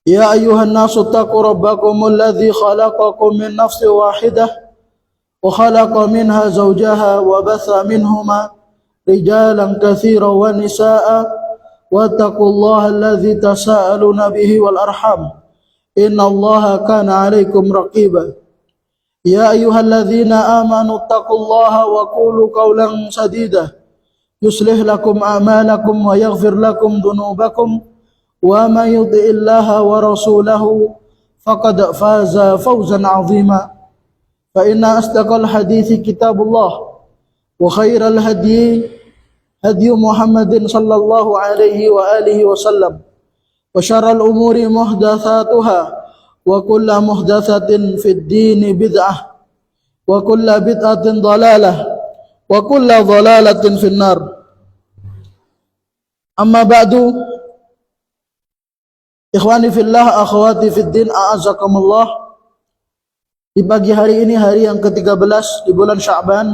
يا أيها الناس اتقوا ربكم الذي خلقكم من نفس واحدة وخلق منها زوجها وبث منهما رجالا كثيرا ونساء واتقوا الله الذي تساءلون به والأرحام إن الله كان عليكم رقيبا يا أيها الذين آمنوا اتقوا الله وقولوا قولا سديدا يصلح لكم أعمالكم ويغفر لكم ذنوبكم ومن يطع الله ورسوله فقد فاز فوزا عظيما فإن أصدق الحديث كتاب الله وخير الهدي هدي محمد صلى الله عليه وآله وسلم وشر الأمور محدثاتها وكل محدثة في الدين بدعة وكل بدعة ضلالة وكل ضلالة في النار أما بعد Ikhwani fillah, akhwati fiddin, a'azakumullah. Di pagi hari ini, hari yang ke-13 di bulan Sya'ban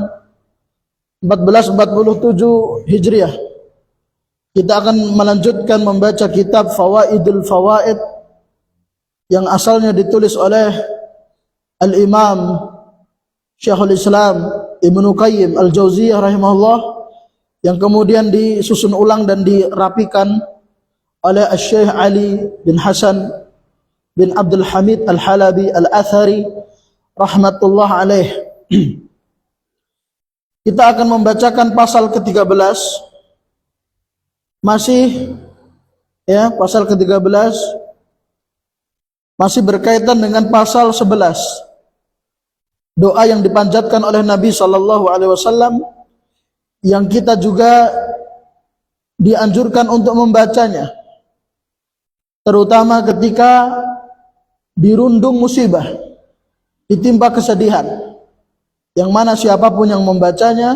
1447 Hijriah, kita akan melanjutkan membaca kitab Fawaidul Fawaid yang asalnya ditulis oleh Al-Imam Syekhul Islam Ibnu Qayyim Al-Jauziyah rahimahullah, yang kemudian disusun ulang dan dirapikan oleh Syekh Ali bin Hasan bin Abdul Hamid Al-Halabi Al-Athari rahmatullah alaih. Kita akan membacakan pasal ke-13, masih pasal ke-13 masih berkaitan dengan pasal 11, doa yang dipanjatkan oleh Nabi sallallahu alaihi wasallam, yang kita juga dianjurkan untuk membacanya, terutama ketika dirundung musibah, ditimpa kesedihan, yang mana siapapun yang membacanya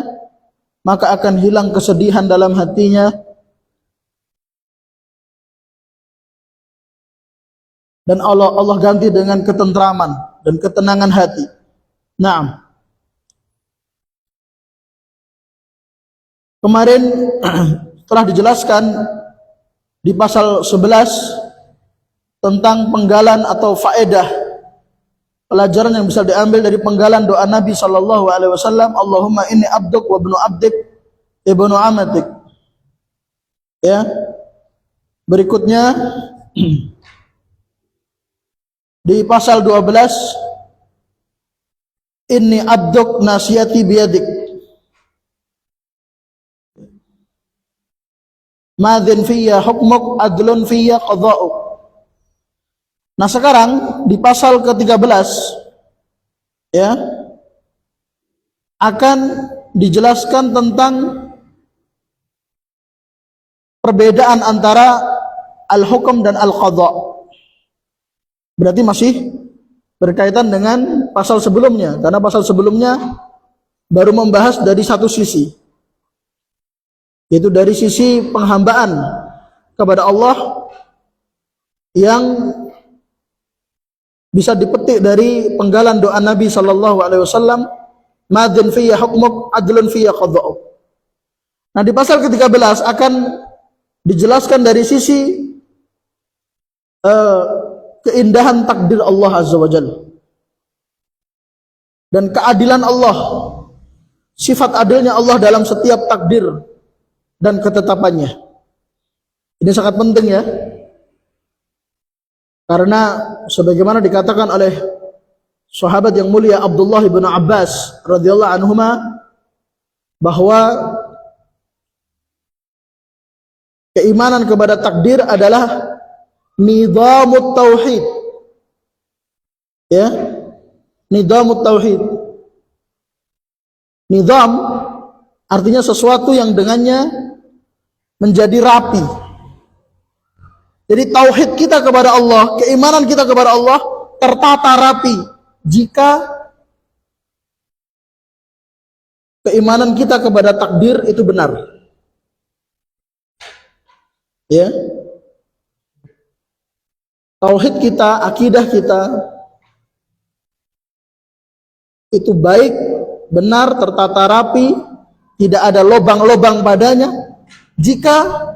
maka akan hilang kesedihan dalam hatinya dan Allah ganti dengan ketentraman dan ketenangan hati. Naam. Kemarin telah dijelaskan di pasal 11 tentang penggalan atau faedah, pelajaran yang bisa diambil dari penggalan doa Nabi sallallahu alaihi wasallam, Allahumma inni abduk wa ibnu abdik ibnu amatik. Ya. Berikutnya di pasal 12, inni abduk nasiyati biyadik, madzin fiyya hukmuk adlun fiyya qada'uk. Nah, sekarang di pasal ke-13 akan dijelaskan tentang perbedaan antara al-hukum dan al-qadha. Berarti masih berkaitan dengan pasal sebelumnya, karena pasal sebelumnya baru membahas dari satu sisi, yaitu dari sisi penghambaan kepada Allah yang bisa dipetik dari penggalan doa Nabi sallallahu alaihi wasallam, madzin fiyya hukmuk adlun fiyya qada'uk. Nah, di pasal ke-13 akan dijelaskan dari sisi keindahan takdir Allah azza wajalla dan keadilan Allah, sifat adilnya Allah dalam setiap takdir dan ketetapannya. Ini sangat penting ya, karena sebagaimana dikatakan oleh sahabat yang mulia Abdullah bin Abbas radhiyallahu anhuma, bahwa keimanan kepada takdir adalah nizamut tauhid. Ya, nizamut tauhid. Nizam artinya sesuatu yang dengannya menjadi rapi. Jadi tauhid kita kepada Allah, keimanan kita kepada Allah tertata rapi jika keimanan kita kepada takdir itu benar. Ya. Tauhid kita, akidah kita itu baik, benar, tertata rapi, tidak ada lobang-lobang padanya jika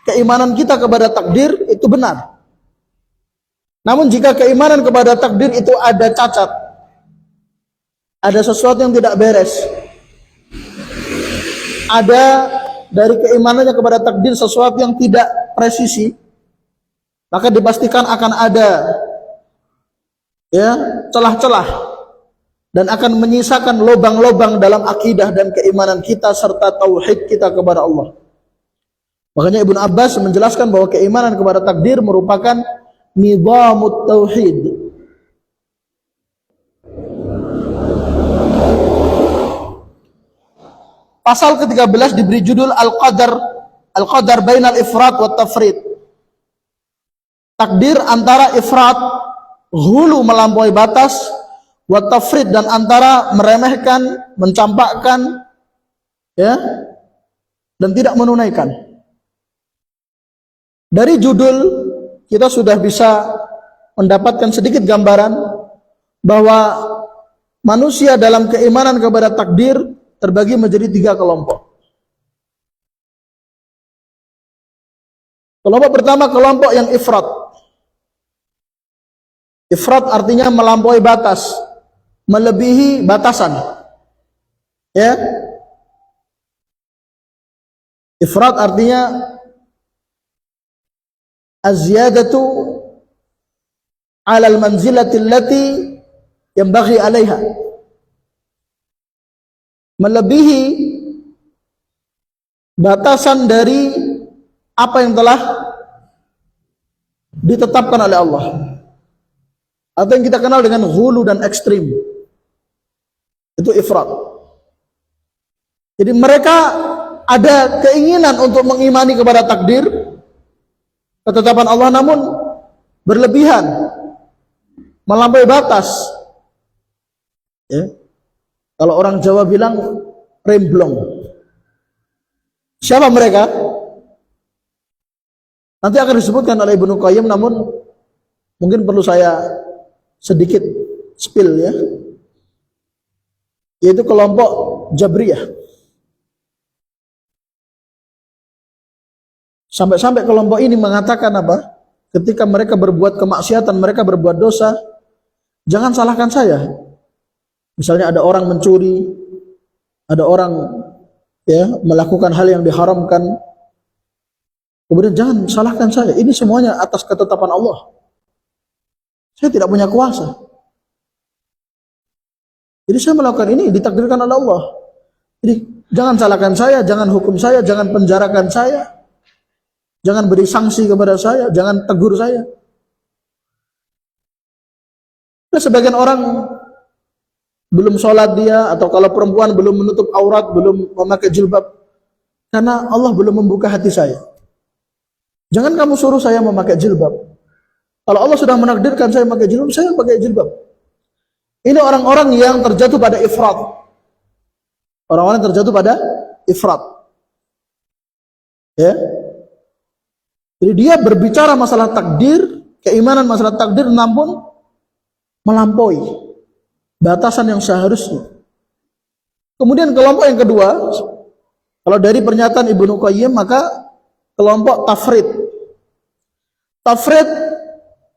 keimanan kita kepada takdir itu benar. Namun jika keimanan kepada takdir itu ada cacat, ada sesuatu yang tidak beres, ada dari keimanannya kepada takdir sesuatu yang tidak presisi, maka dipastikan akan ada celah-celah dan akan menyisakan lubang-lubang dalam akidah dan keimanan kita serta tauhid kita kepada Allah. Makanya Ibnu Abbas menjelaskan bahwa keimanan kepada takdir merupakan nizamut tauhid. Pasal ke-13 diberi judul Al-Qadar bainal ifrat wa tafrid. Takdir antara ifrat, hulu melampaui batas, wa tafrid dan antara meremehkan, mencampakkan, dan tidak menunaikan. Dari judul kita sudah bisa mendapatkan sedikit gambaran bahwa manusia dalam keimanan kepada takdir terbagi menjadi 3 kelompok. Kelompok pertama, kelompok yang ifrat. Ifrat artinya melampaui batas, melebihi batasan. Ifrat artinya az-ziyadatu 'ala al-manzilati allati yanbaghi 'alaiha. Melebihi batasan dari apa yang telah ditetapkan oleh Allah, atau yang kita kenal dengan ghulu dan ekstrim. Itu ifrat. Jadi mereka ada keinginan untuk mengimani kepada takdir, ketetapan Allah, namun berlebihan, melampaui batas. Kalau orang Jawa bilang remblong. Siapa mereka? Nanti akan disebutkan oleh Ibnu Qayyim, namun mungkin perlu saya sedikit spill yaitu kelompok Jabriyah. Sampai-sampai kelompok ini mengatakan apa? Ketika mereka berbuat kemaksiatan, mereka berbuat dosa, jangan salahkan saya. Misalnya ada orang mencuri, ada orang melakukan hal yang diharamkan, kemudian jangan salahkan saya. Ini semuanya atas ketetapan Allah. Saya tidak punya kuasa. Jadi saya melakukan ini ditakdirkan oleh Allah. Jadi jangan salahkan saya, jangan hukum saya, jangan penjarakan saya, jangan beri sanksi kepada saya, jangan tegur saya. Nah, sebagian orang belum sholat dia, atau kalau perempuan belum menutup aurat, belum memakai jilbab, karena Allah belum membuka hati saya. Jangan kamu suruh saya memakai jilbab. Kalau Allah sudah menakdirkan saya memakai jilbab, saya pakai jilbab. Ini orang-orang yang terjatuh pada ifrat. Orang-orang yang terjatuh pada ifrat. Jadi dia berbicara masalah takdir, keimanan masalah takdir, namun melampaui batasan yang seharusnya. Kemudian kelompok yang kedua, kalau dari pernyataan Ibnu Qayyim, maka kelompok tafrid. Tafrid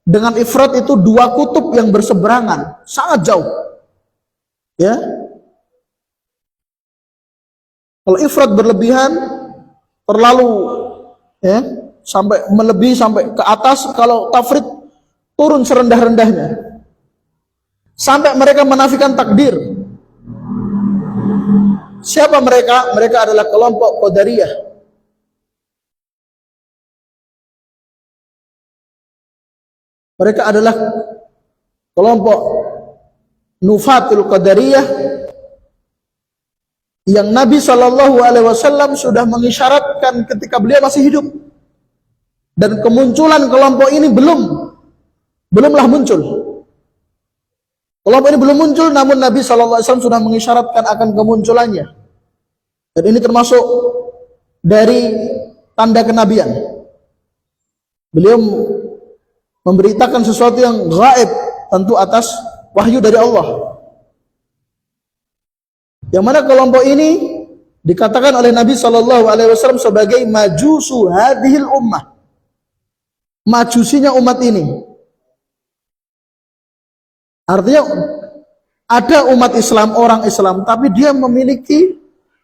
dengan ifrat itu 2 kutub yang berseberangan, sangat jauh. Kalau ifrat berlebihan, terlalu sampai melebihi sampai ke atas. Kalau tafrid turun serendah-rendahnya, sampai mereka menafikan takdir. Siapa mereka? Mereka adalah kelompok Qadariyah. Mereka adalah kelompok Nufatul Qadariyah yang Nabi SAW sudah mengisyaratkan ketika beliau masih hidup, dan kemunculan kelompok ini belumlah muncul. Kelompok ini belum muncul, namun Nabi SAW sudah mengisyaratkan akan kemunculannya, dan ini termasuk dari tanda kenabian. Beliau memberitakan sesuatu yang gaib, tentu atas wahyu dari Allah. Yang mana kelompok ini dikatakan oleh Nabi SAW sebagai majusu hadhil ummah, majusinya umat ini. Artinya ada umat Islam, orang Islam, tapi dia memiliki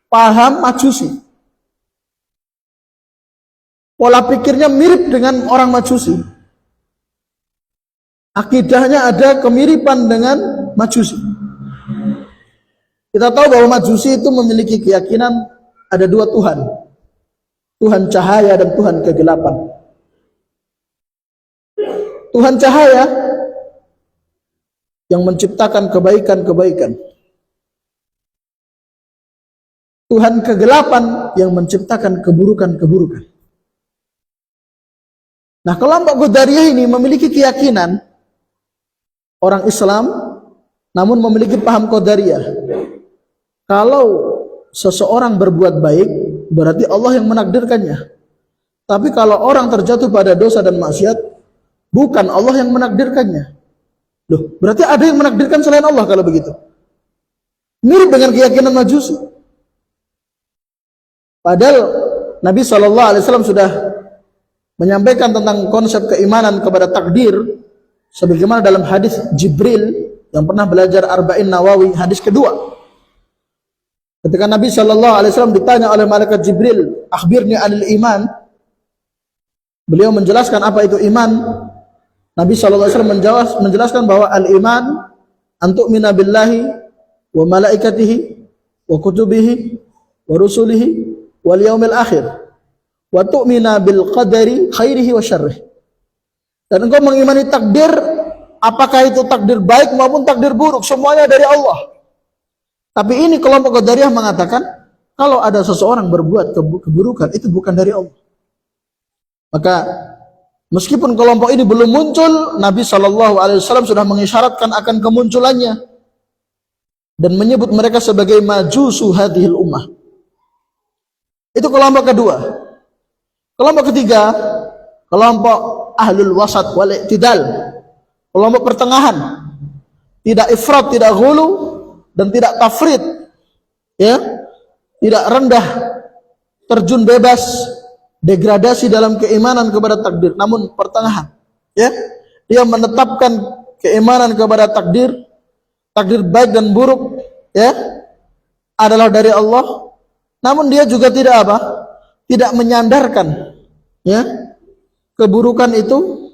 paham Majusi. Pola pikirnya mirip dengan orang Majusi. Akidahnya ada kemiripan dengan Majusi. Kita tahu bahwa Majusi itu memiliki keyakinan ada dua Tuhan. Tuhan cahaya dan Tuhan kegelapan. Tuhan cahaya yang menciptakan kebaikan-kebaikan. Tuhan kegelapan yang menciptakan keburukan-keburukan. Nah, kelompok Qadariyah ini memiliki keyakinan orang Islam namun memiliki paham Qadariyah. Kalau seseorang berbuat baik, berarti Allah yang menakdirkannya. Tapi kalau orang terjatuh pada dosa dan maksiat, bukan Allah yang menakdirkannya. Loh, berarti ada yang menakdirkan selain Allah kalau begitu. Mirip dengan keyakinan Majusi. Padahal Nabi SAW sudah menyampaikan tentang konsep keimanan kepada takdir, sebagaimana dalam hadis Jibril yang pernah belajar Arba'in Nawawi, hadis kedua. Ketika Nabi SAW ditanya oleh malaikat Jibril, akhbirni anil iman, beliau menjelaskan apa itu iman. Nabi SAW menjelaskan bahwa al-iman antu'mina billahi wa malaikatihi wa kutubihi wa rusulihi wal yaumil akhir wa tu'mina bil qadari khairihi wa syarrih. Dan engkau mengimani takdir, apakah itu takdir baik maupun takdir buruk, semuanya dari Allah. Tapi ini kelompok Qadariyah mengatakan kalau ada seseorang berbuat keburukan itu bukan dari Allah. Maka meskipun kelompok ini belum muncul, Nabi SAW sudah mengisyaratkan akan kemunculannya dan menyebut mereka sebagai majusu hadhil ummah. Itu kelompok kedua. Kelompok ketiga, kelompok ahlul wasat wal i'tidal, kelompok pertengahan, tidak ifrat, tidak ghulu, dan tidak tafrid, ya, tidak rendah, terjun bebas, degradasi dalam keimanan kepada takdir, namun pertengahan, ya, dia menetapkan keimanan kepada takdir, takdir baik dan buruk, ya, adalah dari Allah, namun dia juga tidak apa, tidak menyandarkan, ya, keburukan itu,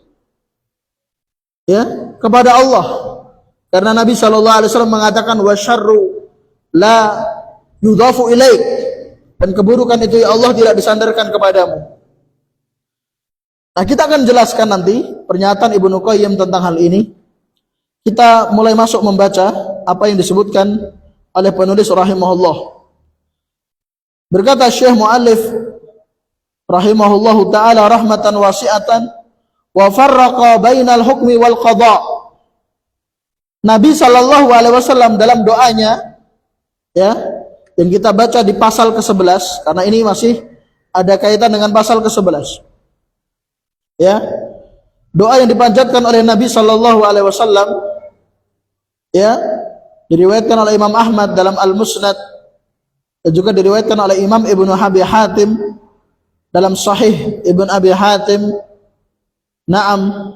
ya, kepada Allah. Karena Nabi SAW mengatakan wa syarru la yudhafu ilaik, dan keburukan itu ya Allah tidak disandarkan kepadamu. Nah, kita akan jelaskan nanti pernyataan Ibnu Qayyim tentang hal ini. Kita mulai masuk membaca apa yang disebutkan oleh penulis rahimahullah. Berkata Syekh Mu'allif rahimahullahu ta'ala rahmatan wasi'atan wa farraqa bainal hukmi wal qada'. Nabi SAW dalam doanya, ya, yang kita baca di pasal ke-11, karena ini masih ada kaitan dengan pasal ke-11, ya, doa yang dipanjatkan oleh Nabi SAW, ya, diriwayatkan oleh Imam Ahmad dalam Al-Musnad dan juga diriwayatkan oleh Imam Ibnu Abi Hatim dalam Sahih Ibnu Abi Hatim. Naam,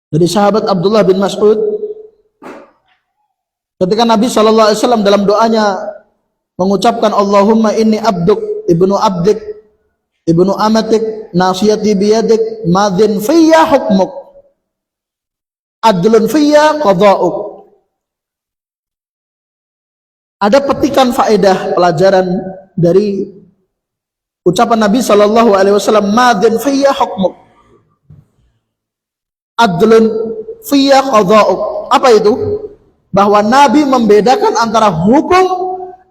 dari sahabat Abdullah bin Mas'ud, ketika Nabi SAW dalam doanya mengucapkan Allahumma inni abduk ibnu abdik ibnu amatik nasiyati biyadik madin fiyya hukmuk adlun fiyya qada'uk. Ada petikan faedah pelajaran dari ucapan Nabi SAW, madin fiyya hukmuk adlun fiyya qada'uk. Apa itu? Bahwa Nabi membedakan antara hukum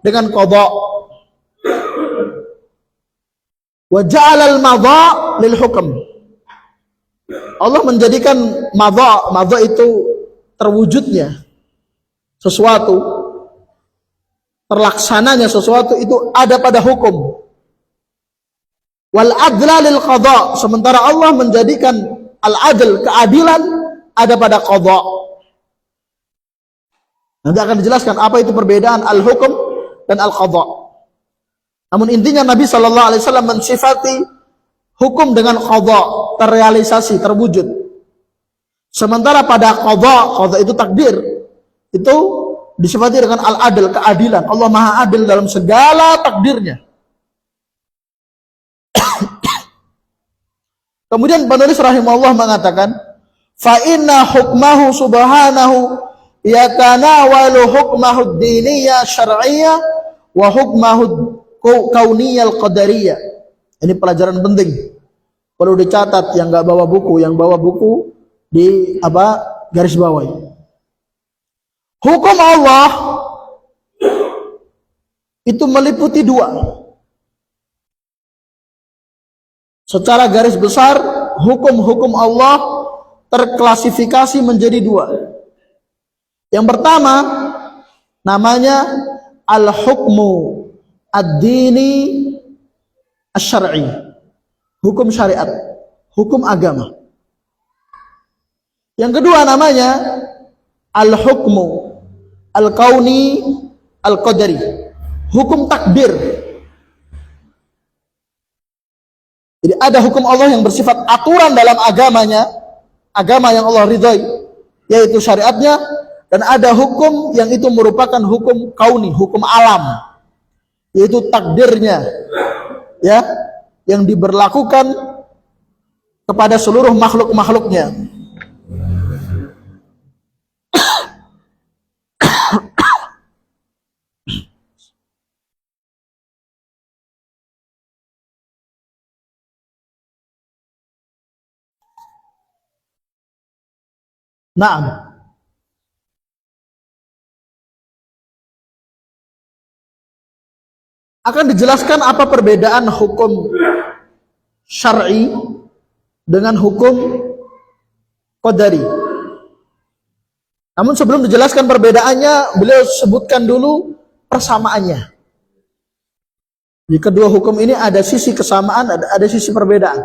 dengan qada'. Wa ja'ala al-madha' lil hukm. Allah menjadikan madha itu terwujudnya sesuatu, terlaksananya sesuatu itu ada pada hukum. Wal adla lil qada', sementara Allah menjadikan al-adl, keadilan, ada pada qada'. Nanti akan dijelaskan apa itu perbedaan al-hukum dan al-qada'. Namun intinya Nabi SAW mensifati hukum dengan qadha terrealisasi, terwujud. Sementara pada qadha itu takdir, itu disifati dengan al-adl, keadilan. Allah Maha adil dalam segala takdirnya. Kemudian penulis rahimahullah mengatakan, fa inna hukmahu subhanahu yatanawalu hukmahu diniyya syar'iyyah wa hukmahu kauniyyah qadariyah. Ini pelajaran penting. Perlu dicatat yang enggak bawa buku, yang bawa buku di garis bawahi. Hukum Allah itu meliputi dua. Secara garis besar, hukum-hukum Allah terklasifikasi menjadi dua. Yang pertama, namanya al-hukmu ad-dini asy-syar'i. Hukum syariat, hukum agama. Yang kedua namanya al-hukmu al-kauni al-qadari. Hukum takdir. Jadi ada hukum Allah yang bersifat aturan dalam agamanya, agama yang Allah ridhai, yaitu syariatnya, dan ada hukum yang itu merupakan hukum kauni, hukum alam, yaitu takdirnya, ya, yang diberlakukan kepada seluruh makhluk-makhluknya. Naam. Akan dijelaskan apa perbedaan hukum syar'i dengan hukum qadari. Namun sebelum dijelaskan perbedaannya, beliau sebutkan dulu persamaannya. Di kedua hukum ini ada sisi kesamaan, ada sisi perbedaan.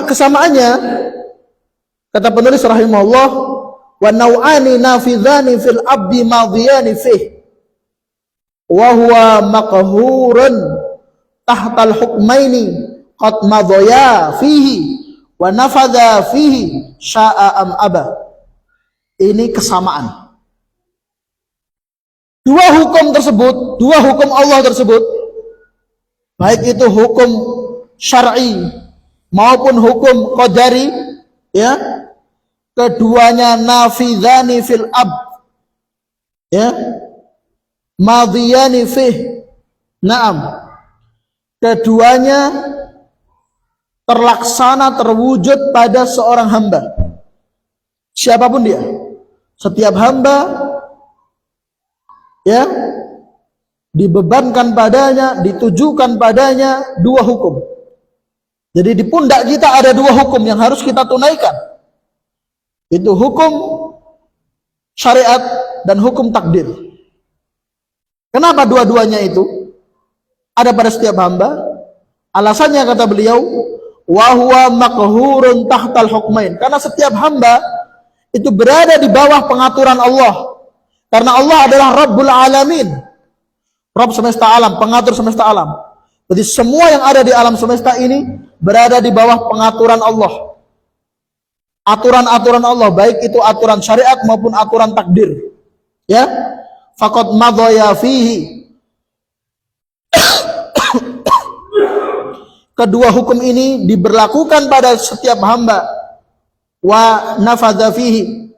Kesamaannya, kata penulis rahimahullah, wa nau'ani nafidhani fil abdi madhiyani fih wa huwa maqhurun tahtal hukmaini qad madhaya fihi wa nafadha fihi sya'a am aba. Ini kesamaan. Dua hukum tersebut, dua hukum Allah tersebut, baik itu hukum syar'i maupun hukum qadari, ya, keduanya nafidhani fil ab, ya, madhiyani fih. Naam, keduanya terlaksana, terwujud pada seorang hamba, siapapun dia. Setiap hamba, ya, dibebankan padanya, ditujukan padanya dua hukum. Jadi di pundak kita ada dua hukum yang harus kita tunaikan. Itu hukum syariat dan hukum takdir. Kenapa dua-duanya itu ada pada setiap hamba? Alasannya kata beliau, wa huwa maqhurun tahtal hukmain. Karena setiap hamba itu berada di bawah pengaturan Allah. Karena Allah adalah Rabbul Alamin, Rabb semesta alam, pengatur semesta alam. Jadi semua yang ada di alam semesta ini berada di bawah pengaturan Allah. Aturan-aturan Allah, baik itu aturan syariat maupun aturan takdir. Ya, faqad madhaya fihi. Kedua hukum ini diberlakukan pada setiap hamba. Wa nafadha fihi.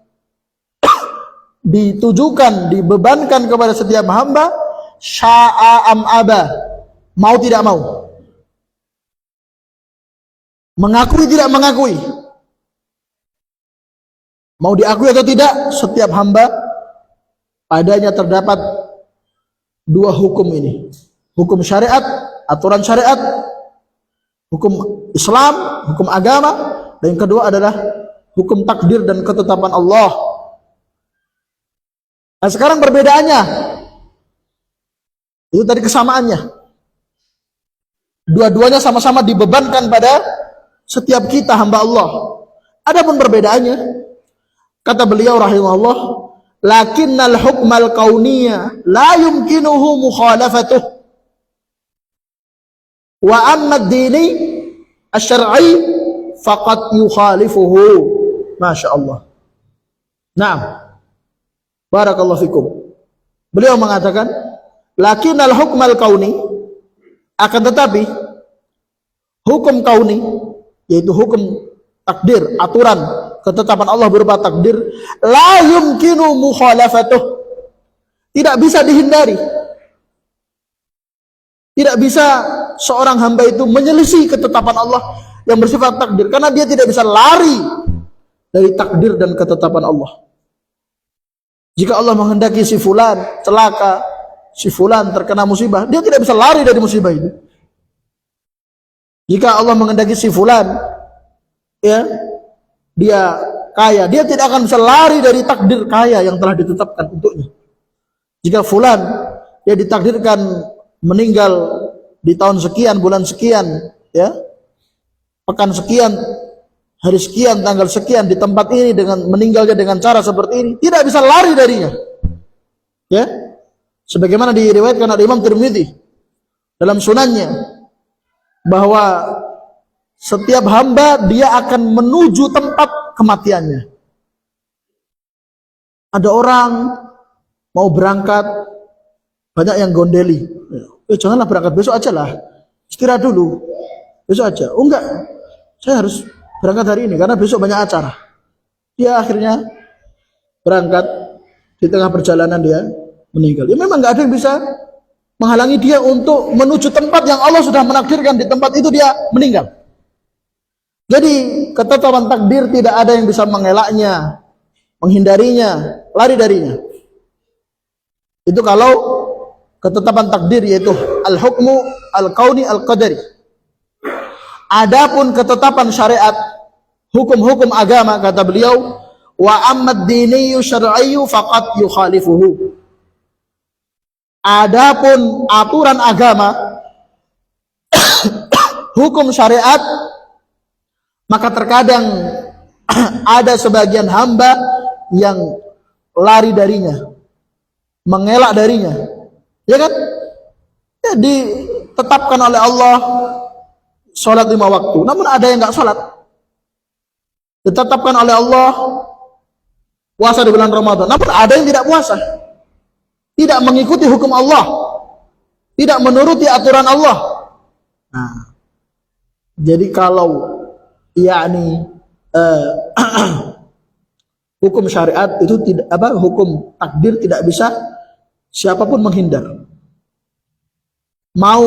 Ditujukan, dibebankan kepada setiap hamba. Sya'a am aba. Mau tidak mau, mengakui tidak mengakui, mau diakui atau tidak, setiap hamba padanya terdapat dua hukum ini. Hukum syariat, aturan syariat, hukum Islam, hukum agama, dan yang kedua adalah hukum takdir dan ketetapan Allah. Nah sekarang perbedaannya, itu tadi kesamaannya. Dua-duanya sama-sama dibebankan pada setiap kita hamba Allah. Adapun perbedaannya, kata beliau rahimahullah, lakinnal hukmal kauniyya la yumkinuhu mukhalafatuh. Wa amma ad-dini asy-syar'i faqad yukhalifuhu. Masya Allah. Naam. Barakallahu fikum. Beliau mengatakan, lakinnal hukmal kauni, akan tetapi hukum kauni, yaitu hukum takdir, aturan ketetapan Allah berupa takdir, la yumkinu mukhalafatuh, tidak bisa dihindari. Tidak bisa seorang hamba itu menyelisih ketetapan Allah yang bersifat takdir, karena dia tidak bisa lari dari takdir dan ketetapan Allah. Jika Allah menghendaki si fulan celaka, si fulan terkena musibah, dia tidak bisa lari dari musibah itu. Jika Allah menghendaki si fulan, ya, dia kaya, dia tidak akan bisa lari dari takdir kaya yang telah ditetapkan untuknya. Jika fulan dia ditakdirkan meninggal di tahun sekian, bulan sekian, ya, pekan sekian, hari sekian, tanggal sekian, di tempat ini, dengan meninggalnya dengan cara seperti ini, tidak bisa lari darinya. Ya, sebagaimana diriwayatkan oleh Imam Tirmidzi dalam sunannya, bahwa setiap hamba dia akan menuju tempat kematiannya. Ada orang mau berangkat, banyak yang gondeli. Janganlah berangkat, besok aja lah, istirahat dulu, besok aja. Oh enggak, saya harus berangkat hari ini karena besok banyak acara. Dia akhirnya berangkat, di tengah perjalanan dia meninggal. Ya memang nggak ada yang bisa menghalangi dia untuk menuju tempat yang Allah sudah menakdirkan. Di tempat itu dia meninggal. Jadi ketetapan takdir tidak ada yang bisa mengelaknya, menghindarinya, lari darinya. Itu kalau ketetapan takdir, yaitu al-hukmu al-kauni al-qadari. Adapun ketetapan syariat, hukum-hukum agama, kata beliau, wa ammad diniyu syar'iyyu faqad yukhalifuhu. Adapun aturan agama, hukum syariat, maka terkadang ada sebagian hamba yang lari darinya, mengelak darinya, ya kan? Ya, ditetapkan oleh Allah sholat 5 waktu, namun ada yang nggak sholat. Ditetapkan oleh Allah puasa di bulan Ramadan, namun ada yang tidak puasa, tidak mengikuti hukum Allah, tidak menuruti aturan Allah. Nah, jadi kalau yakni hukum syariat itu tidak, hukum takdir tidak bisa siapapun menghindar. Mau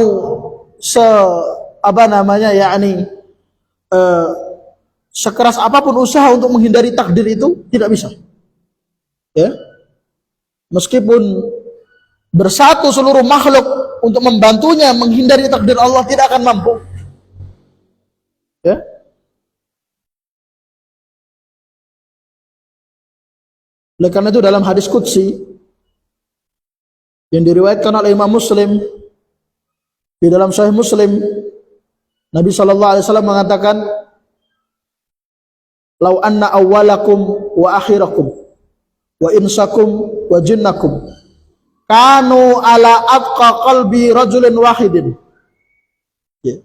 yakni sekeras apapun usaha untuk menghindari takdir itu tidak bisa. Ya. Meskipun bersatu seluruh makhluk untuk membantunya menghindari takdir Allah, tidak akan mampu. Ya. Oleh karena itu dalam hadis qudsi yang diriwayatkan oleh Imam Muslim, di dalam Sahih Muslim, Nabi SAW mengatakan, "Lau anna awwalakum wa akhirakum wa insakum wa jinnakum kanu ala atqa qalbi rajulin wahidin." Ya.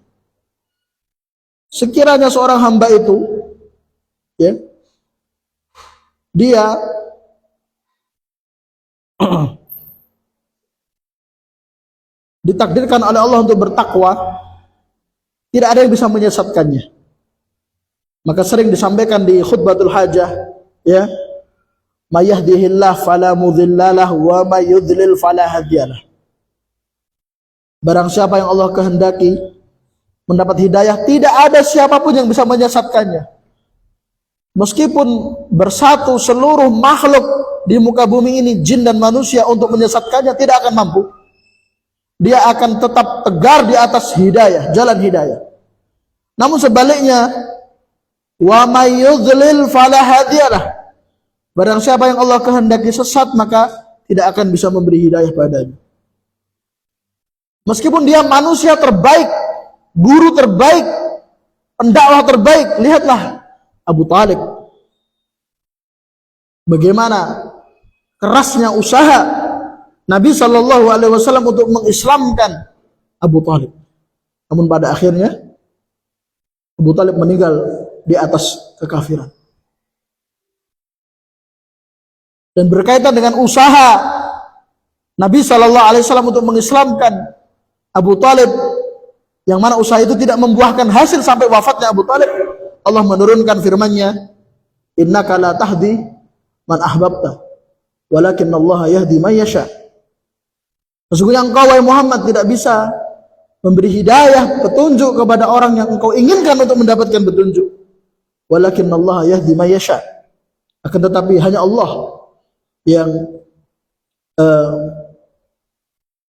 Sekiranya seorang hamba itu, ya, dia ditakdirkan oleh Allah untuk bertakwa, tidak ada yang bisa menyesatkannya. Maka sering disampaikan di khutbatul hajah, ya, may yahdihillah fala mudhillalah wa may yudlil fala hadiyalah. Barang siapa yang Allah kehendaki mendapat hidayah, tidak ada siapapun yang bisa menyesatkannya. Meskipun bersatu seluruh makhluk di muka bumi ini, jin dan manusia, untuk menyesatkannya, tidak akan mampu. Dia akan tetap tegar di atas hidayah, jalan hidayah. Namun sebaliknya, wa may yudlil fala hadiyalah. Barang siapa yang Allah kehendaki sesat, maka tidak akan bisa memberi hidayah padanya. Meskipun dia manusia terbaik, guru terbaik, pendakwah terbaik, lihatlah Abu Talib. Bagaimana kerasnya usaha Nabi SAW untuk mengislamkan Abu Talib. Namun pada akhirnya Abu Talib meninggal di atas kekafiran. Dan berkaitan dengan usaha Nabi SAW untuk mengislamkan Abu Talib, yang mana usaha itu tidak membuahkan hasil sampai wafatnya Abu Talib, Allah menurunkan firman-Nya, innaka la tahdi man ahbabta walakinnallaha yahdi man yasha. Sesungguhnya engkau wahai Muhammad tidak bisa memberi hidayah, petunjuk kepada orang yang engkau inginkan untuk mendapatkan petunjuk. Walakinnallaha yahdi man yasha. Akan tetapi hanya Allah yang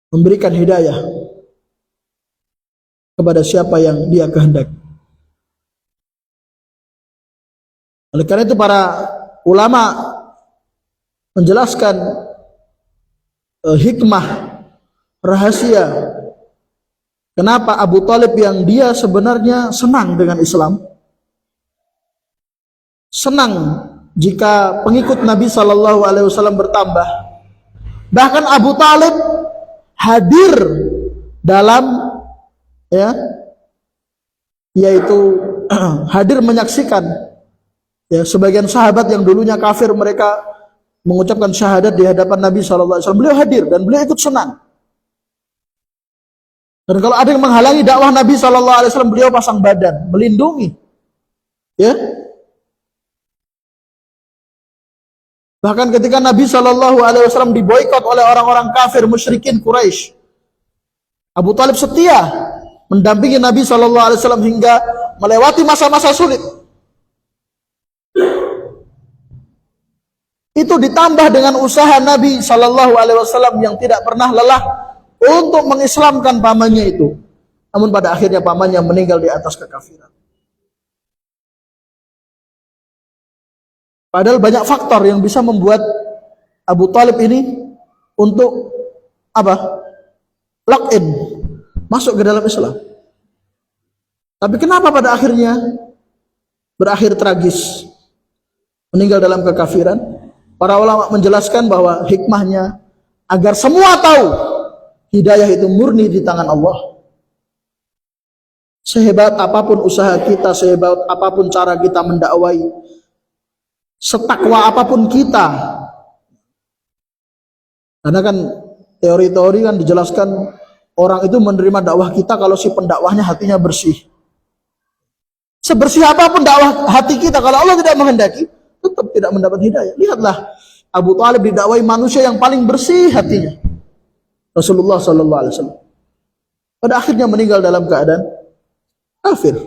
memberikan hidayah kepada siapa yang Dia kehendaki. Oleh karena itu para ulama menjelaskan hikmah, rahasia kenapa Abu Talib yang dia sebenarnya senang dengan Islam, senang jika pengikut Nabi SAW bertambah. Bahkan Abu Talib hadir dalam yaitu hadir menyaksikan sebagian sahabat yang dulunya kafir, mereka mengucapkan syahadat di hadapan Nabi SAW. Beliau hadir dan beliau ikut senang. Dan kalau ada yang menghalangi dakwah Nabi SAW, beliau pasang badan, melindungi. Bahkan ketika Nabi SAW diboikot oleh orang-orang kafir musyrikin Quraisy, Abu Talib setia mendampingi Nabi SAW hingga melewati masa-masa sulit. Itu ditambah dengan usaha Nabi SAW yang tidak pernah lelah untuk mengislamkan pamannya itu. Namun pada akhirnya pamannya meninggal di atas kekafiran. Padahal banyak faktor yang bisa membuat Abu Talib ini untuk lock in, masuk ke dalam Islam. Tapi kenapa pada akhirnya berakhir tragis, meninggal dalam kekafiran? Para ulama menjelaskan bahwa hikmahnya agar semua tahu hidayah itu murni di tangan Allah. Sehebat apapun usaha kita, sehebat apapun cara kita mendakwai, setakwa apapun kita, karena kan teori-teori kan dijelaskan orang itu menerima dakwah kita kalau si pendakwahnya hatinya bersih. Sebersih apapun dakwah hati kita, kalau Allah tidak menghendaki, tetap tidak mendapat hidayah. Lihatlah Abu Talib didakwai manusia yang paling bersih hatinya, Rasulullah SAW. Pada akhirnya meninggal dalam keadaan kafir.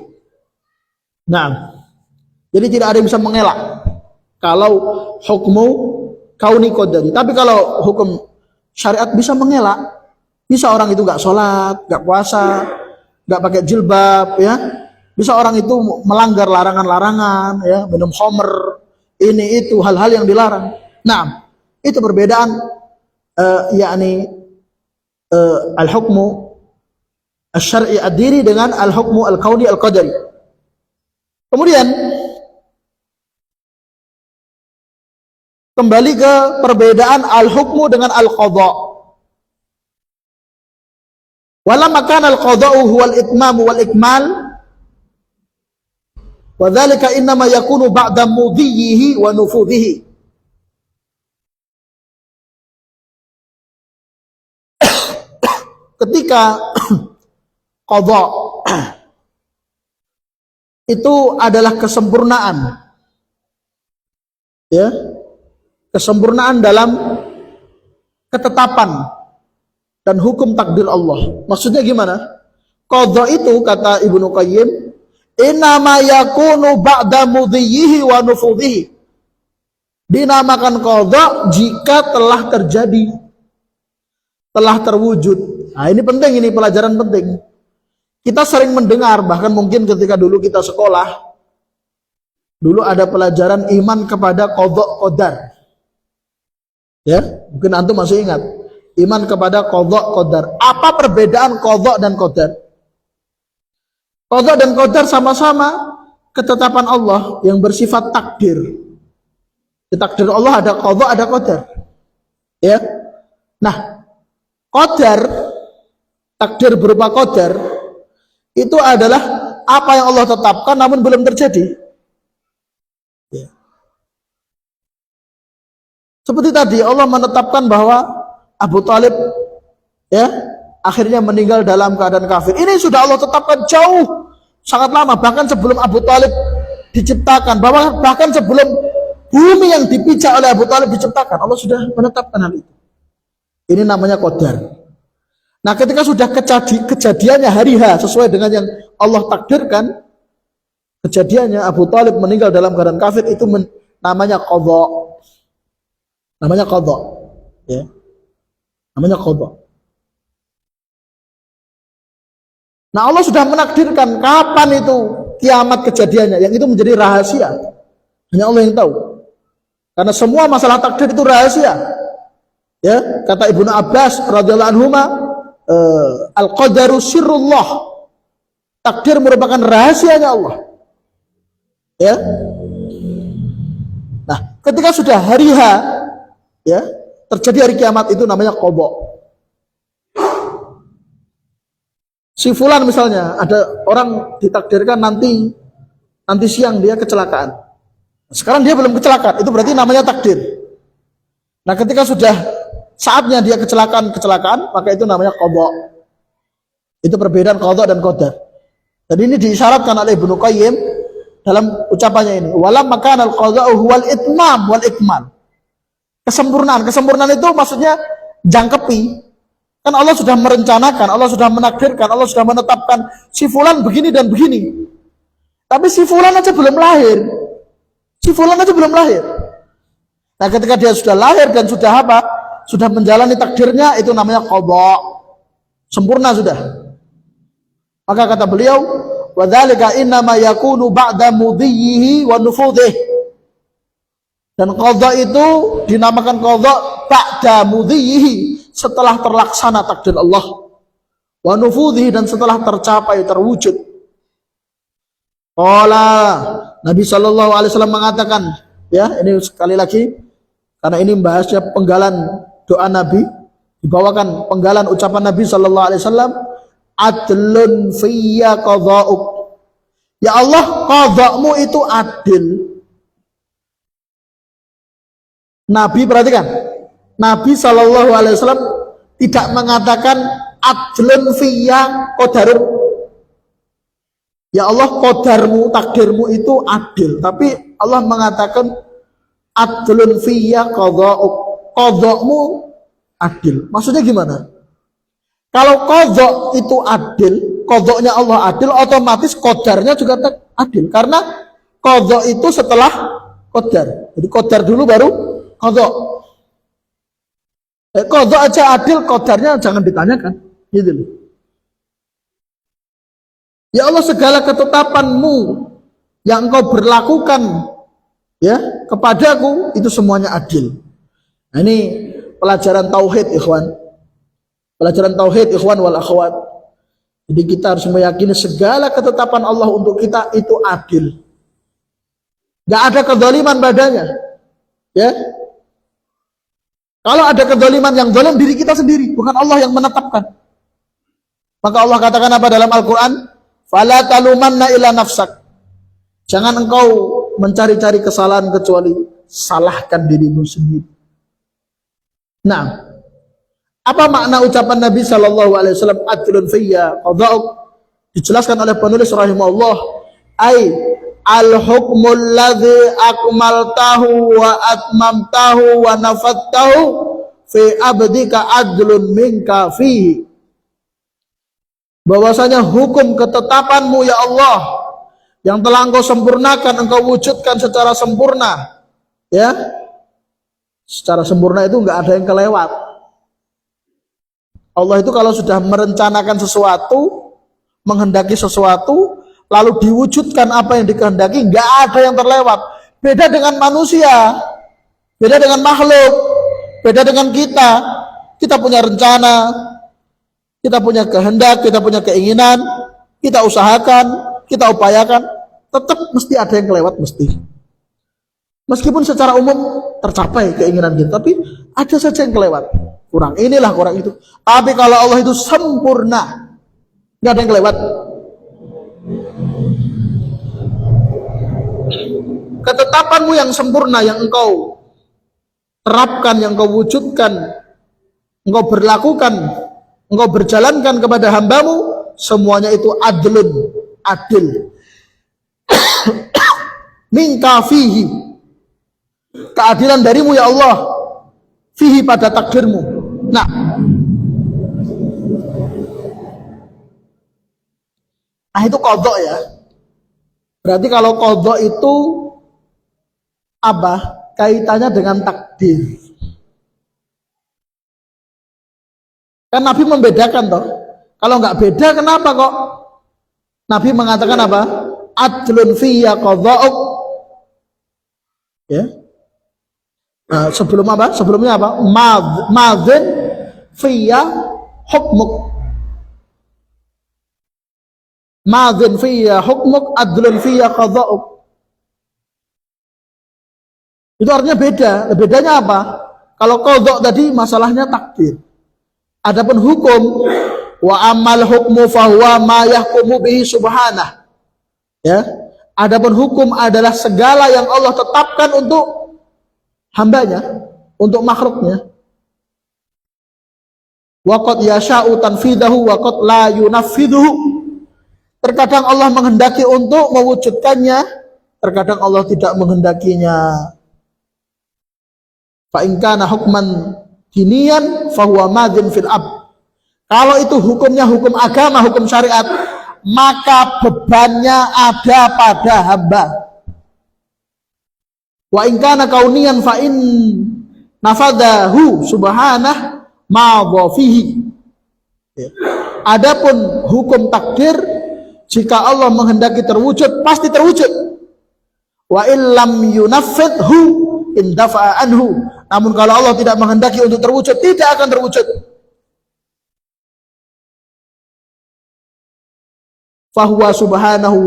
Nah, jadi tidak ada yang bisa mengelak kalau hukmu kauni qadari. Tapi kalau hukum syariat bisa mengelak. Bisa orang itu gak sholat, gak puasa, gak pakai jilbab, Bisa orang itu melanggar larangan-larangan, minum khamr, ini itu hal-hal yang dilarang. Nah, itu perbedaan al-hukmu asy-syar'i ad-dini dengan al-hukmu al-kauni al-qadari. Kemudian kembali ke perbedaan al-hukmu dengan al-qadha. Walamma kana al-qadha'u huwa al-itmam wal ikmal, wa dzalika innama yakunu ba'da mudhihi wa nufudhihi. Ketika qadha itu adalah kesempurnaan, kesempurnaan dalam ketetapan dan hukum takdir Allah. Maksudnya gimana? Qadha itu kata Ibnu Qayyim, innama yakunu ba'da mudhihi wa nufudhihi. Dinamakan qadha jika telah terjadi, telah terwujud. Nah, ini penting, ini pelajaran penting. Kita sering mendengar, bahkan mungkin ketika dulu kita sekolah, dulu ada pelajaran iman kepada qadha qadar. Mungkin antum masih ingat. Iman kepada qadha qadar. Apa perbedaan qadha dan qadar? Qadha dan qadar sama-sama ketetapan Allah yang bersifat takdir. Di takdir Allah ada qadha, ada qadar. Nah, qadar, takdir berupa qadar, itu adalah apa yang Allah tetapkan namun belum terjadi. Ya. Seperti tadi Allah menetapkan bahwa Abu Thalib ya akhirnya meninggal dalam keadaan kafir. Ini sudah Allah tetapkan jauh sangat lama, bahkan sebelum Abu Thalib diciptakan, bahkan sebelum bumi yang dipijak oleh Abu Thalib diciptakan, Allah sudah menetapkan hal itu. Ini namanya qadar. Nah, ketika sudah kejadiannya hari H sesuai dengan yang Allah takdirkan, kejadiannya Abu Thalib meninggal dalam keadaan kafir, itu namanya qadha. Namanya qadha. Ya. Namanya qadha. Nah, Allah sudah menakdirkan kapan itu kiamat kejadiannya, yang itu menjadi rahasia. Hanya Allah yang tahu. Karena semua masalah takdir itu rahasia. Ya, kata Ibnu Abbas radhiyallahu anhuma, al-qadaru sirrullah. Takdir merupakan rahasianya Allah. Ya. Nah, ketika sudah hari H, ya, terjadi hari kiamat, itu namanya qadha. Si fulan misalnya, ada orang ditakdirkan nanti siang dia kecelakaan. Sekarang dia belum kecelakaan, itu berarti namanya takdir. Nah, ketika sudah saatnya dia kecelakaan, maka itu namanya qadha. Itu perbedaan qadha dan qadar. Jadi ini diisyaratkan oleh Ibnu Qayyim dalam ucapannya ini. Walam makanal qadha'u huwal itmam wal ikmal. Kesempurnaan itu maksudnya jangkepi. Kan Allah sudah merencanakan, Allah sudah menakdirkan, Allah sudah menetapkan si fulan begini dan begini. Tapi si fulan aja belum lahir. Nah, ketika dia sudah lahir dan sudah apa? Sudah menjalani takdirnya, itu namanya qadha. Sempurna sudah. Maka kata beliau, wa dzalika innama yakunu ba'da mudhihi wa nufudhihi. Dan qadha itu dinamakan qadha ba'da mudhihi, setelah terlaksana takdir Allah, wa nufudhihi, dan setelah tercapai, terwujud. Qala, Nabi sallallahu alaihi wasallam mengatakan, ya, ini sekali lagi karena ini membahasnya penggalan doa Nabi, dibawakan penggalan ucapan Nabi sallallahu alaihi wasallam, adlun fiyya qadha'uk. Ya Allah, qadha'mu itu adil. Nabi, perhatikan, Nabi sallallahu alaihi wasallam tidak mengatakan adlun fiyya qadaruk. Ya Allah, qadarmu, takdirmu itu adil. Tapi Allah mengatakan adlun fiyya qadha'uk. Qadha'mu adil. Maksudnya gimana? Kalau qadha' itu adil, qadha'nya Allah adil, otomatis qadarnya juga adil. Karena qadha' itu setelah qadar. Jadi qadar dulu baru qadha'. Qadha' aja adil, qadarnya jangan ditanyakan. Gitu loh. Ya Allah, segala ketetapanmu yang engkau berlakukan ya kepadaku itu semuanya adil. Nah, ini pelajaran tauhid, ikhwan. Pelajaran tauhid, ikhwan wal akhwat. Jadi kita harus meyakini segala ketetapan Allah untuk kita itu adil. Gak ada kezaliman padanya. Ya. Kalau ada kezaliman, yang zalim diri kita sendiri, bukan Allah yang menetapkan. Maka Allah katakan apa dalam Al-Quran? Fala talumanna ila nafsak. Jangan engkau mencari-cari kesalahan kecuali salahkan dirimu sendiri. Nah, apa makna ucapan Nabi sallallahu alaihi wasallam adlun fiyya qadha'uk? Dijelaskan oleh penulis rahimahullah, ai al-hukmul ladzi akmaltahu wa atmamtahu wa nafattahu fi abdika adlun minka fihi. Bahwasanya hukum ketetapanmu ya Allah yang telah engkau sempurnakan, engkau wujudkan secara sempurna, ya, secara sempurna itu enggak ada yang kelewat. Allah itu kalau sudah merencanakan sesuatu, menghendaki sesuatu, lalu diwujudkan apa yang dikehendaki, enggak ada yang terlewat. Beda dengan manusia, beda dengan makhluk, beda dengan kita. Kita punya rencana, kita punya kehendak, kita punya keinginan, kita usahakan, kita upayakan, tetap mesti ada yang kelewat, mesti. Meskipun secara umum tercapai keinginan kita, tapi ada saja yang kelewat. Kurang inilah, kurang itu. Tapi kalau Allah itu sempurna, nggak ada yang kelewat. ketetapanmu yang sempurna yang engkau terapkan, yang engkau wujudkan, engkau berlakukan, engkau berjalankan kepada hambamu, semuanya itu adlun, adil. Minka fihi, keadilan darimu ya Allah, fihi pada takdirmu. Nah, itu qadha ya. Berarti kalau qadha itu apa? Kaitannya dengan takdir. Kan Nabi membedakan toh. Kalau nggak beda kenapa kok Nabi mengatakan apa? Adlun fiyya qadha'uk. Ya. Nah, sebelum apa? Sebelumnya apa? Madzin fiyya hukmuk. Madzin fiyya hukmuk, adlun fiyya qadha'uk. Itu artinya beda. Bedanya apa? Kalau qadha tadi masalahnya takdir. Adapun hukum, wa amal hukmu fahuwa ma yahkumu bihi subhanah. Ya. Adapun hukum adalah segala yang Allah tetapkan untuk hambanya, untuk makhluknya. Wa qad yasha'u tanfidahu wa qad la yunaffiduhu. Terkadang Allah menghendaki untuk mewujudkannya, terkadang Allah tidak menghendakinya. Fa in kana hukman dinian fahuwa madzin fil ab. Kalau itu hukumnya hukum agama, hukum syariat, maka bebannya ada pada hamba. Wa in kana kaunian fa in nafadahu subhanah ma fihi. Adapun hukum takdir, jika Allah menghendaki terwujud, pasti terwujud. Wa illam yunaffidhu indafa'a anhu. Namun kalau Allah tidak menghendaki untuk terwujud, tidak akan terwujud. Fahuwa subhanahu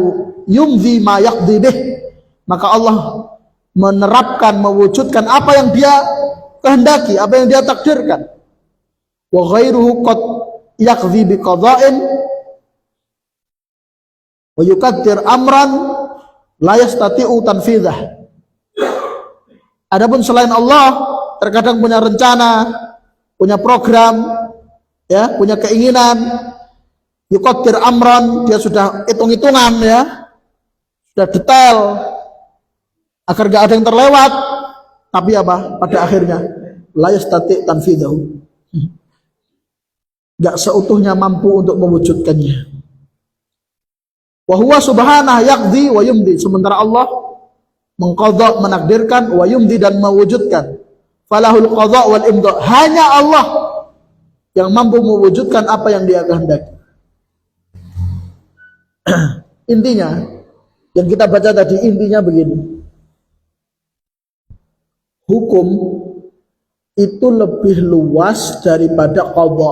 yumdhi ma yaqdi bih. Maka Allah menerapkan, mewujudkan apa yang dia kehendaki, apa yang dia takdirkan. Wa ghairuhu qad yaqdi bi qada'in wa yuqaddir amran la yastati'u tanfidhah. Adapun selain Allah terkadang punya rencana, punya program, ya, punya keinginan. Yuqaddir amran, dia sudah hitung-hitungan, ya, sudah detail agar gak ada yang terlewat. Tapi apa? Pada akhirnya la yastati' tanfidhahu, gak seutuhnya mampu untuk mewujudkannya. Wa huwa subhanahu yaqdi wa yumdi. Sementara Allah mengqadha, menakdirkan, wa yumdi, dan mewujudkan. Falahul qadha wal imdha. Hanya Allah yang mampu mewujudkan apa yang dia kehendaki. Intinya yang kita baca tadi, intinya begini. Hukum itu lebih luas daripada qadha.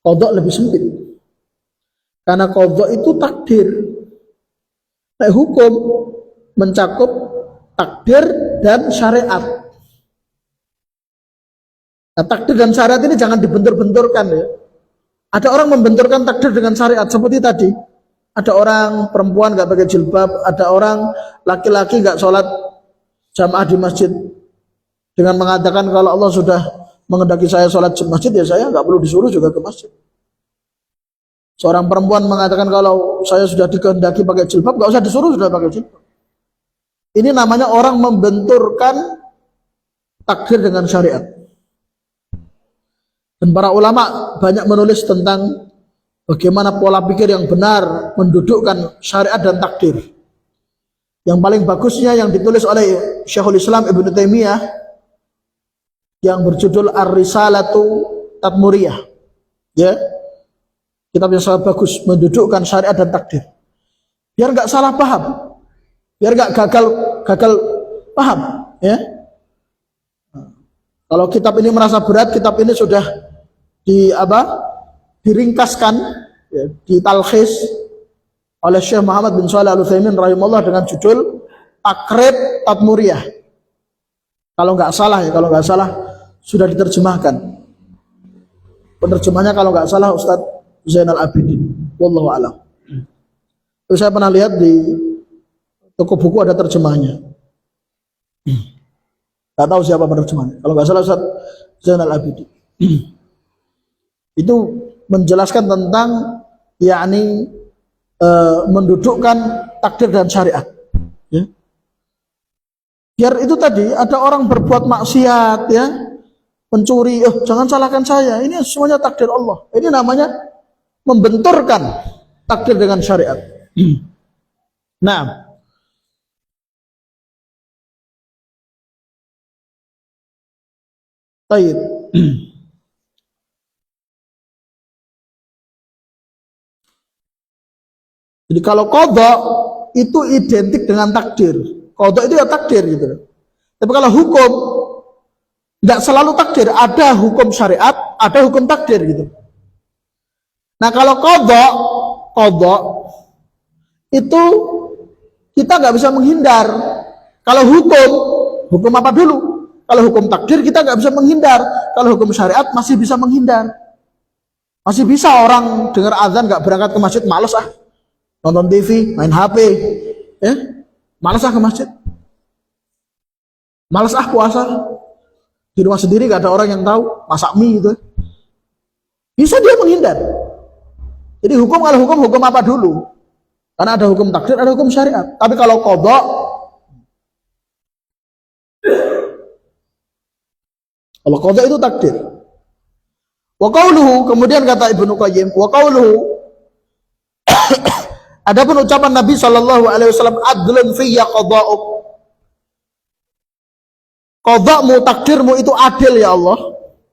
Qadha lebih sempit. Karena qadha itu takdir. Nah, hukum mencakup takdir dan syariat. Nah, takdir dan syariat ini jangan dibentur-benturkan, ya. Ada orang membenturkan takdir dengan syariat seperti tadi. Ada orang perempuan gak pakai jilbab, ada orang laki-laki gak sholat jamaah di masjid dengan mengatakan kalau Allah sudah menghendaki saya sholat di masjid, ya saya gak perlu disuruh juga ke masjid. Seorang perempuan mengatakan kalau saya sudah dikehendaki pakai jilbab, gak usah disuruh sudah pakai jilbab. Ini namanya orang membenturkan takdir dengan syariat. Dan para ulama banyak menulis tentang bagaimana pola pikir yang benar mendudukkan syariat dan takdir. Yang paling bagusnya yang ditulis oleh Syekhul Islam Ibnu Taimiyah yang berjudul Ar-Risalatu Tadmuriyah. Ya. Kitab yang sangat bagus mendudukkan syariat dan takdir. Biar enggak salah paham. Biar enggak gagal paham, ya. Kalau kitab ini merasa berat, kitab ini sudah diringkaskan, ya, ditalkhis oleh Syekh Muhammad bin Shalih Al-Utsaimin rahimahullah dengan judul Taqrib Tadmuriyah. Kalau nggak salah sudah diterjemahkan. Penerjemahnya kalau nggak salah Ustadz Zainal Abidin, wallahu a'lam. Terus saya pernah lihat di Toko buku ada terjemahnya. Gak tahu siapa penerjemahnya. Kalau nggak salah Ustaz Zainal Abidin. Itu menjelaskan tentang yakni mendudukkan takdir dan syariat. Ya. Biar itu tadi ada orang berbuat maksiat, ya, mencuri, jangan salahkan saya. Ini semuanya takdir Allah. Ini namanya membenturkan takdir dengan syariat. Nah, baik. Jadi kalau qadha itu identik dengan takdir. Qadha itu ya takdir gitu. Tapi kalau hukum tidak selalu takdir, ada hukum syariat, ada hukum takdir gitu. Nah kalau qadha itu kita nggak bisa menghindar. Kalau hukum apa dulu? Kalau hukum takdir kita nggak bisa menghindar. Kalau hukum syariat masih bisa menghindar. Masih bisa orang dengar azan nggak berangkat ke masjid, malas nonton TV, main HP, malas ke masjid, malas puasa, di rumah sendiri gak ada orang yang tahu, masak mie gitu, bisa dia menghindar. Jadi kalau hukum apa dulu? Karena ada hukum takdir, ada hukum syariat. Tapi kalau qadha, itu takdir. Wa qauluhu, kemudian kata Ibnu Qayyim, wa qauluhu, adapun ucapan Nabi sallallahu alaihi wasallam, adlun fiyya qada'uk, qada'mu, takdirmu itu adil ya Allah.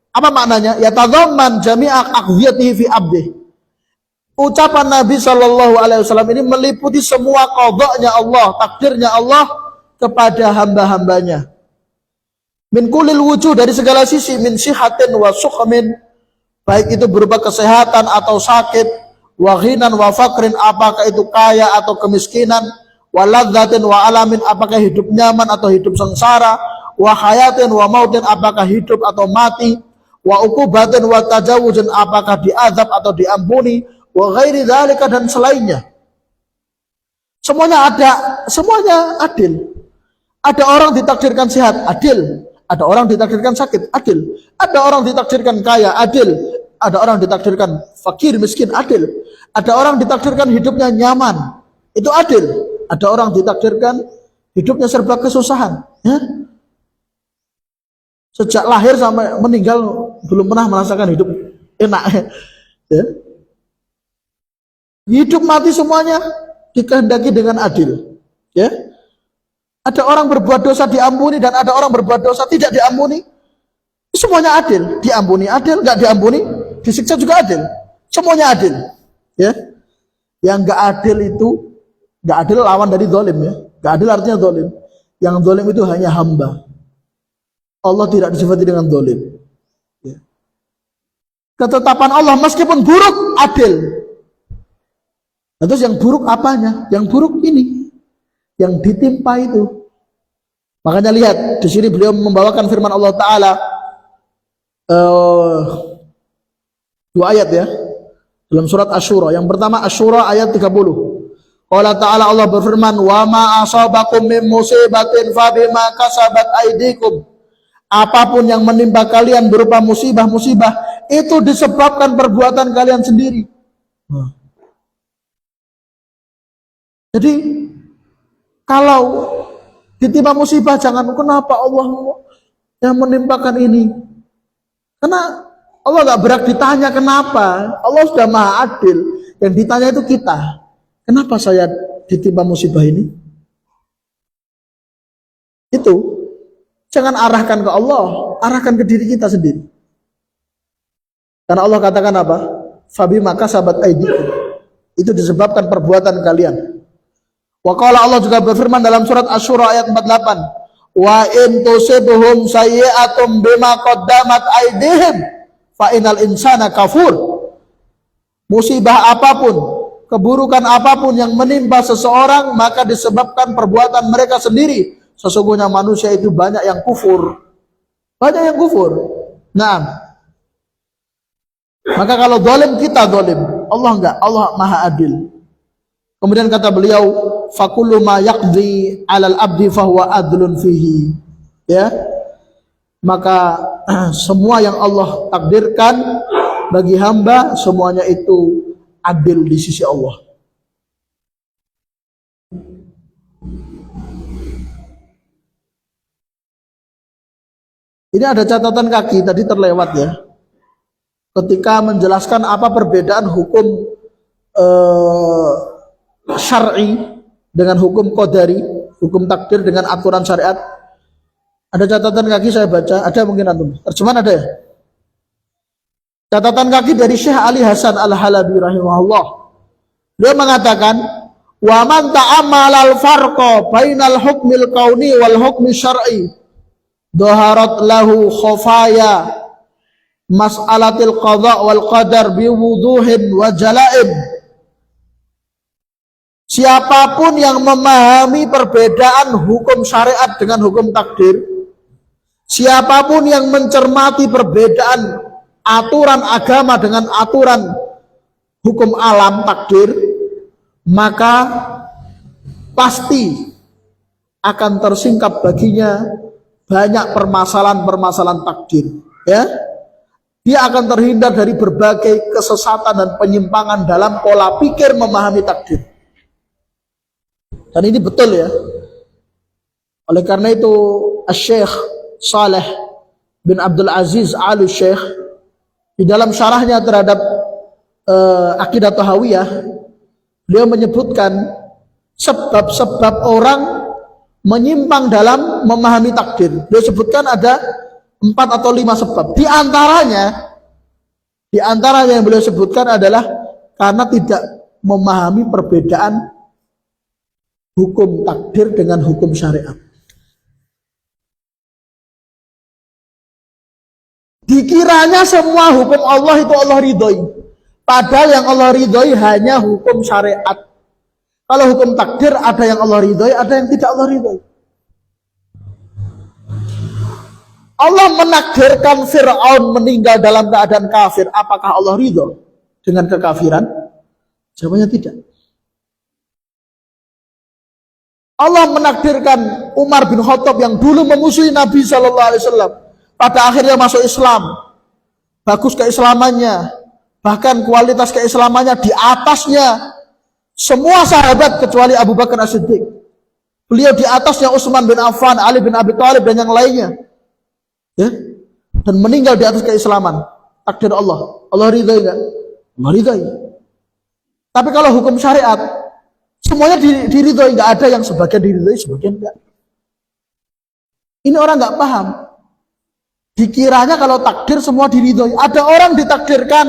Apa maknanya? Ya tadhamman jami'a aqdiyatihi fi abdih. Ucapan Nabi sallallahu alaihi wasallam ini meliputi semua qada'nya Allah, takdirnya Allah kepada hamba-hambanya. Min kulil wujuh, dari segala sisi, min sihatin wa suqmin, baik itu berupa kesehatan atau sakit, wa ghinan wa faqrin, apakah itu kaya atau kemiskinan, wa ladzatin wa alamin, apakah hidup nyaman atau hidup sengsara, wa hayatin wa mautin, apakah hidup atau mati, wa uqubatin wa tajawuzin, apakah diazab atau diampuni, wa ghairi dzalika, dan selainnya. Semuanya ada, semuanya adil. Ada orang ditakdirkan sehat, adil. Ada orang ditakdirkan sakit, adil. Ada orang ditakdirkan kaya, adil. Ada orang ditakdirkan fakir, miskin, adil. Ada orang ditakdirkan hidupnya nyaman, itu adil. Ada orang ditakdirkan hidupnya serba kesusahan, ya. Sejak lahir sampai meninggal belum pernah merasakan hidup enak, ya. Hidup mati semuanya dikehendaki dengan adil, ya. Ada orang berbuat dosa diampuni dan ada orang berbuat dosa tidak diampuni. Semuanya adil, diampuni adil, nggak diampuni disiksa juga adil. Semuanya adil, ya. Yang nggak adil itu, nggak adil lawan dari zalim, ya. Nggak adil artinya zalim. Yang zalim itu hanya hamba. Allah tidak disifati dengan zalim, ya. Ketetapan Allah meskipun buruk adil. Nah, terus yang buruk apanya? Yang buruk ini, yang ditimpa itu. Makanya lihat di sini beliau membawakan firman Allah Taala, dua ayat, ya, dalam surat Asy-Syura. Yang pertama Asy-Syura ayat 30. Qala Ta'ala, Allah berfirman, wa ma asabakum min musibatin fabima kasabat aydikum. Apapun yang menimpa kalian berupa musibah-musibah, itu disebabkan perbuatan kalian sendiri. Jadi kalau ditimpa musibah, jangan kenapa Allah yang menimpakan ini. Karena Allah gak berhak ditanya kenapa. Allah sudah maha adil. Yang ditanya itu kita. Kenapa saya ditimpa musibah ini? Itu. Jangan arahkan ke Allah. Arahkan ke diri kita sendiri. Karena Allah katakan apa? Fabima kasabat aydikum. Itu disebabkan perbuatan kalian. Wa qala, Allah juga berfirman dalam surat Asy-Syura ayat 48. Wa in tusibhum sayyi'atum bima qaddamat aydihim fa innal insana kafur. Musibah apapun, keburukan apapun yang menimpa seseorang, maka disebabkan perbuatan mereka sendiri. Sesungguhnya manusia itu banyak yang kufur. Banyak yang kufur. Nah, maka kalau zalim, kita zalim. Allah enggak, Allah maha adil. Kemudian kata beliau, fakullu ma yaqdi 'alal abdi fahuwa adlun fihi. Ya. Maka semua yang Allah takdirkan bagi hamba semuanya itu adil di sisi Allah. Ini ada catatan kaki tadi terlewat ya. Ketika menjelaskan apa perbedaan hukum syar'i dengan hukum qadari, hukum takdir dengan aturan syariat. Ada catatan kaki saya baca, ada mungkin antum. Terjemahan ada ya? Catatan kaki dari Syekh Ali Hasan Al-Halabi rahimahullah. Dia mengatakan, "Wa man ta'ammal al-farqa bainal hukmil kauni wal hukmi syar'i, dhaharat lahu khafaya mas'alatil qada wal qadar biwuduhin wa jala'in." Siapapun yang memahami perbedaan hukum syariat dengan hukum takdir, siapapun yang mencermati perbedaan aturan agama dengan aturan hukum alam takdir, maka pasti akan tersingkap baginya banyak permasalahan-permasalahan takdir. Ya, dia akan terhindar dari berbagai kesesatan dan penyimpangan dalam pola pikir memahami takdir. Dan ini betul ya. Oleh karena itu Syekh Saleh bin Abdul Aziz Al-Syekh di dalam syarahnya terhadap Aqidah Tahawiyah, beliau menyebutkan sebab-sebab orang menyimpang dalam memahami takdir. Beliau sebutkan ada 4 atau 5 sebab. Di antaranya yang beliau sebutkan adalah karena tidak memahami perbedaan hukum takdir dengan hukum syariat. Dikiranya semua hukum Allah itu Allah ridhoi, padahal yang Allah ridhoi hanya hukum syariat. Kalau hukum takdir ada yang Allah ridhoi, ada yang tidak Allah ridhoi. Allah menakdirkan Fir'aun meninggal dalam keadaan kafir. Apakah Allah ridho dengan kekafiran? Jawabannya tidak. Allah menakdirkan Umar bin Khattab yang dulu memusuhi Nabi SAW, pada akhirnya masuk Islam. Bagus keislamannya, bahkan kualitas keislamannya di atasnya semua sahabat kecuali Abu Bakar As-Siddiq. Beliau di atasnya Utsman bin Affan, Ali bin Abi Thalib dan yang lainnya. Ya? Dan meninggal di atas keislaman. Takdir Allah. Allah ridhoi enggak? Allah ridhoi. Tapi kalau hukum syariat semuanya diridhoi, enggak ada yang sebagian diridhoi, sebagian enggak. Ini orang enggak paham. Dikiranya kalau takdir semua diridhoi. Ada orang ditakdirkan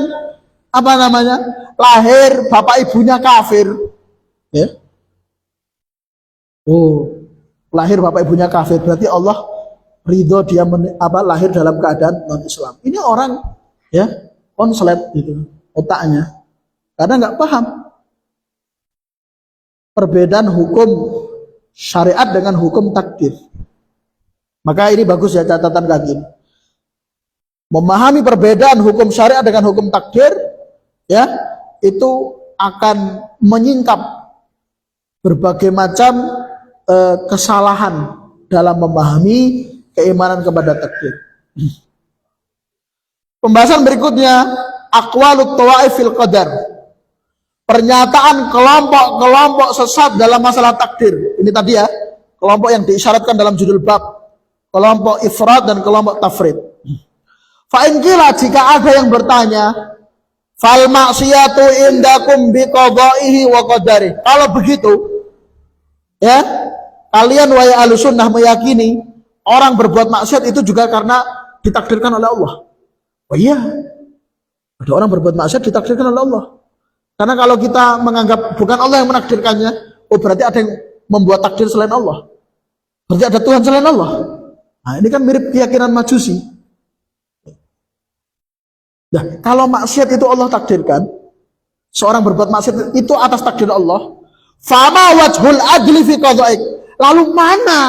lahir bapak ibunya kafir. Ya. Oh, lahir bapak ibunya kafir berarti Allah ridho dia lahir dalam keadaan non-Islam. Ini orang ya konslet gitu otaknya. Karena nggak paham perbedaan hukum syariat dengan hukum takdir. Maka ini bagus ya catatan kaki. Memahami perbedaan hukum syariat dengan hukum takdir, ya, itu akan menyingkap berbagai macam kesalahan dalam memahami keimanan kepada takdir. Pembahasan berikutnya, aqwalut tawaif fil qadar. Pernyataan kelompok-kelompok sesat dalam masalah takdir. Ini tadi ya, kelompok yang diisyaratkan dalam judul bab, kelompok ifrat dan kelompok tafrid. Fa'in kila, jika ada yang bertanya, fal maksiyatu indakum biqadaihi wa qadari. Kalau begitu, ya, kalian wahai ahlussunnah meyakini orang berbuat maksiat itu juga karena ditakdirkan oleh Allah. Oh iya, ada orang berbuat maksiat ditakdirkan oleh Allah. Karena kalau kita menganggap bukan Allah yang menakdirkannya, oh berarti ada yang membuat takdir selain Allah. Berarti ada Tuhan selain Allah. Nah ini kan mirip keyakinan Majusi. Nah, kalau maksiat itu Allah takdirkan, seorang berbuat maksiat itu atas takdir Allah. Fama wajhul adli fi qada'ik. Lalu mana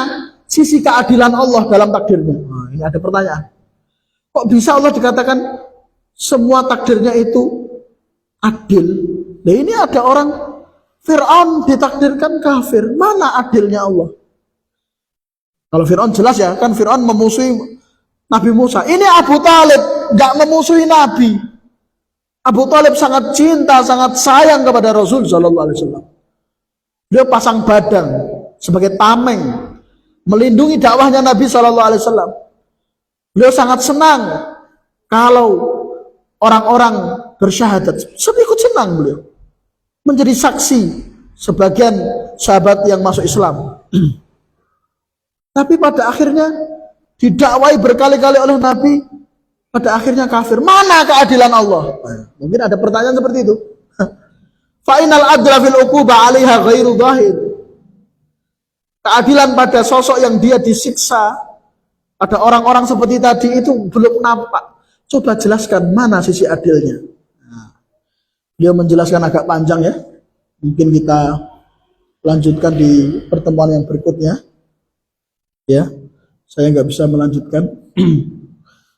sisi keadilan Allah dalam takdirnya? Nah, ini ada pertanyaan. Kok bisa Allah dikatakan semua takdirnya itu adil? Nah, ini ada orang Fir'aun ditakdirkan kafir. Mana adilnya Allah? Kalau Fir'aun jelas ya, kan Fir'aun memusuhi Nabi Musa. Ini Abu Talib gak memusuhi Nabi. Abu Talib sangat cinta, sangat sayang kepada Rasul Sallallahu Alaihi Wasallam. Dia pasang badan sebagai tameng, melindungi dakwahnya Nabi Sallallahu Alaihi Wasallam. Beliau sangat senang kalau orang-orang bersyahadat. Ikut senang beliau menjadi saksi sebagian sahabat yang masuk Islam. Tapi pada akhirnya didakwai berkali-kali oleh Nabi, pada akhirnya kafir. Mana keadilan Allah? Mungkin ada pertanyaan seperti itu. Fa'inal adla fil uquba 'alaiha ghairu dhahir. Keadilan pada sosok yang dia disiksa, pada orang-orang seperti tadi itu belum nampak. Coba jelaskan mana sisi adilnya. Dia menjelaskan agak panjang ya. Mungkin kita lanjutkan di pertemuan yang berikutnya. Ya, saya nggak bisa melanjutkan.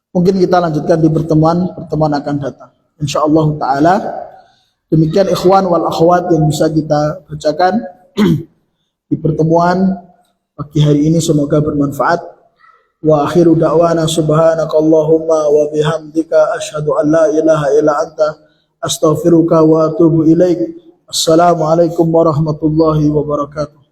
Mungkin kita lanjutkan di pertemuan akan datang. Insyaallah taala. Demikian ikhwan wal akhwat yang bisa kita bacakan di pertemuan pagi hari ini, semoga bermanfaat. Wa akhiru da'wana subhanakallahumma wa bihamdika asyhadu an la ilaha illa anta astaghfiruka wa atubu ilaik. Assalamualaikum warahmatullahi wabarakatuh.